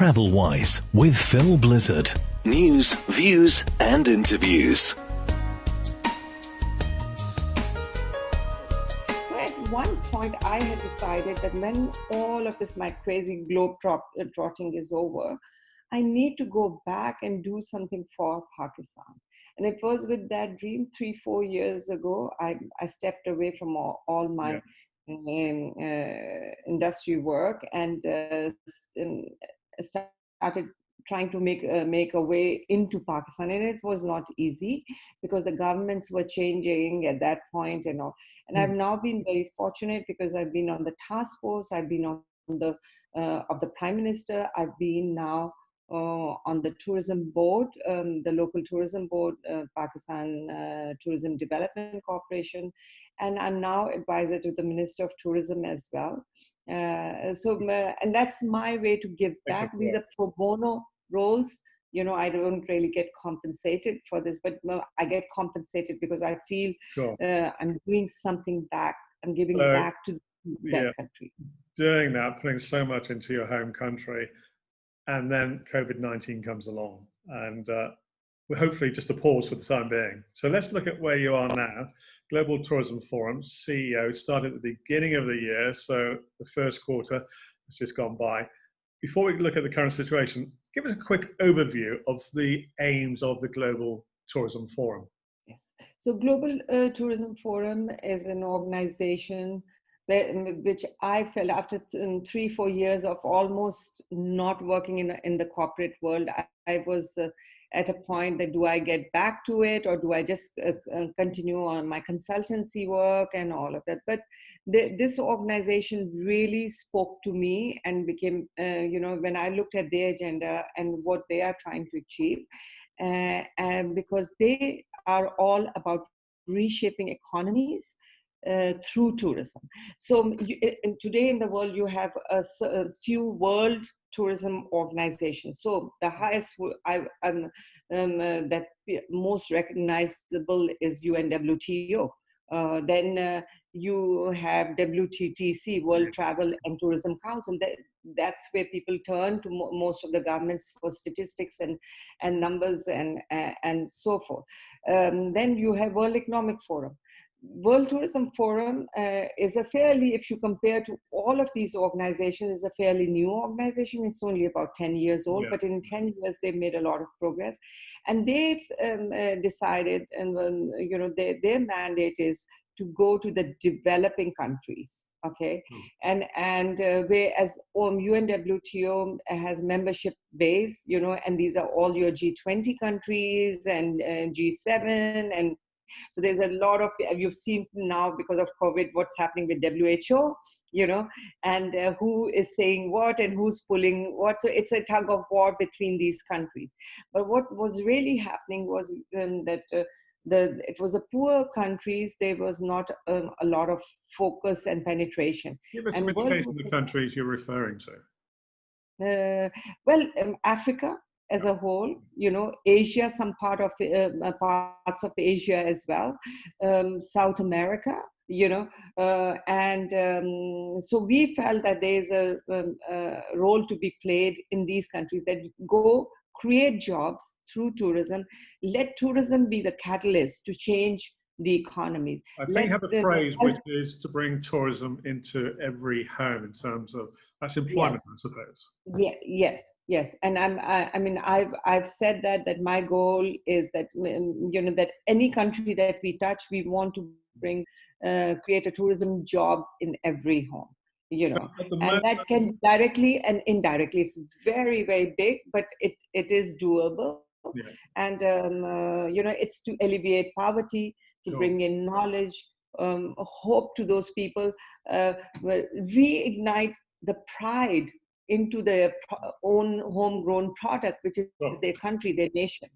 TravelWise with Phil Blizzard. News, views and interviews. So at one point I had decided that when all of this, my crazy globe trotting is over, I need to go back and do something for Pakistan. And it was with that dream 3-4 years ago, I stepped away from all my industry work and started trying to make a way into Pakistan. And it was not easy because the governments were changing at that point and all. And I've now been very fortunate because I've been on the task force, I've been on the of the Prime Minister, I've been now on the tourism board, the local tourism board, Pakistan Tourism Development Corporation, and I'm now advisor to the Minister of Tourism as well. And that's my way to give back. These are pro bono roles. You know, I don't really get compensated for this, but I get compensated because I feel I'm doing something back. I'm giving back to that country. Doing that, putting so much into your home country. And then COVID-19 comes along, and we're hopefully just a pause for the time being. So let's look at where you are now. Global Tourism Forum, CEO, started at the beginning of the year, so the first quarter has just gone by. Before we look at the current situation, give us a quick overview of the aims of the Global Tourism Forum. Yes. So Global Tourism Forum is an organization which I felt after 3-4 years of almost not working in the corporate world, I was at a point that do I get back to it or do I just continue on my consultancy work and all of that. But this organization really spoke to me and became, when I looked at their agenda and what they are trying to achieve, and because they are all about reshaping economies through tourism. So today in the world, you have a few world tourism organizations. So the highest that most recognizable is UNWTO. Then you have WTTC, World Travel and Tourism Council. That's where people turn to most of the governments for statistics and numbers and so forth. Then you have World Economic Forum. World Tourism Forum is a fairly, if you compare to all of these organizations, is a fairly new organization. It's only about 10 years old, but in 10 years, they've made a lot of progress. And they've decided, and their mandate is to go to the developing countries, okay? And whereas UNWTO has membership base, and these are all your G20 countries and G7 and so there's a lot of, you've seen now because of COVID, what's happening with WHO, and who is saying what and who's pulling what. So it's a tug of war between these countries. But what was really happening was that it was the poor countries, there was not a lot of focus and penetration. Give us an indication of the countries you're referring to. Africa as a whole, Asia, some parts of Asia as well, South America, so we felt that there's a role to be played in these countries that go create jobs through tourism, let tourism be the catalyst to change the economies. I think you have a phrase which is to bring tourism into every home in terms of that's employment, I suppose. Yes, and I've said that my goal is that that any country that we touch, we want to create a tourism job in every home. And that can directly and indirectly. It's very, very big, but it is doable. And it's to alleviate poverty, to bring in knowledge, hope to those people, reignite the pride into their own homegrown product, which is their country, their nation,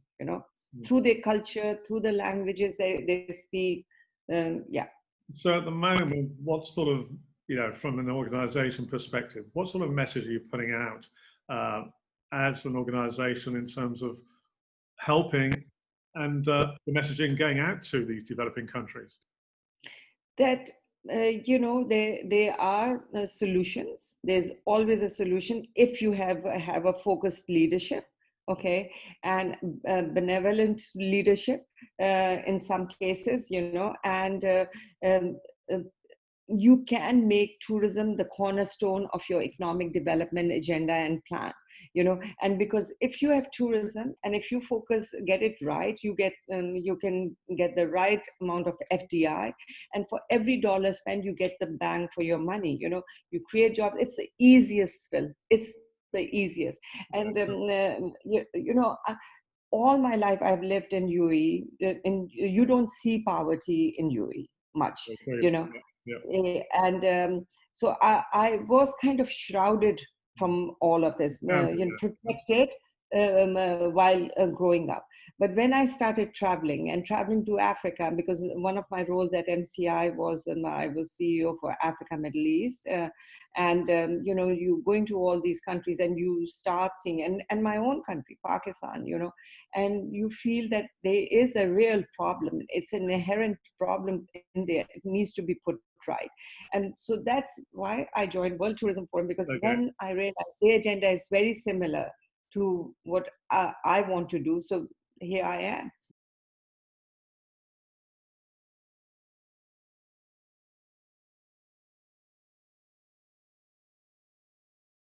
through their culture, through the languages they speak. So at the moment, what sort of, from an organization perspective, what sort of message are you putting out as an organization in terms of helping and the messaging going out to these developing countries? That there are solutions. There's always a solution if you have a focused leadership, okay, and benevolent leadership in some cases, and um, uh, you can make tourism the cornerstone of your economic development agenda and plan, and because if you have tourism and if you get it right, you can get the right amount of FDI, and for every dollar spent you get the bang for your money. You create jobs. It's the easiest, Phil. It's the easiest. And all my life I've lived in UAE, and you don't see poverty in UAE much, Okay. you know. Yeah. And so I was kind of shrouded from all of this, protected while growing up. But when I started traveling to Africa, because one of my roles at MCI was I was CEO for Africa, Middle East, and you go into all these countries and you start seeing, and my own country, Pakistan, and you feel that there is a real problem. It's an inherent problem in there. It needs to be put right. And so that's why I joined World Tourism Forum, because then I realized their agenda is very similar to what I want to do. So here I am.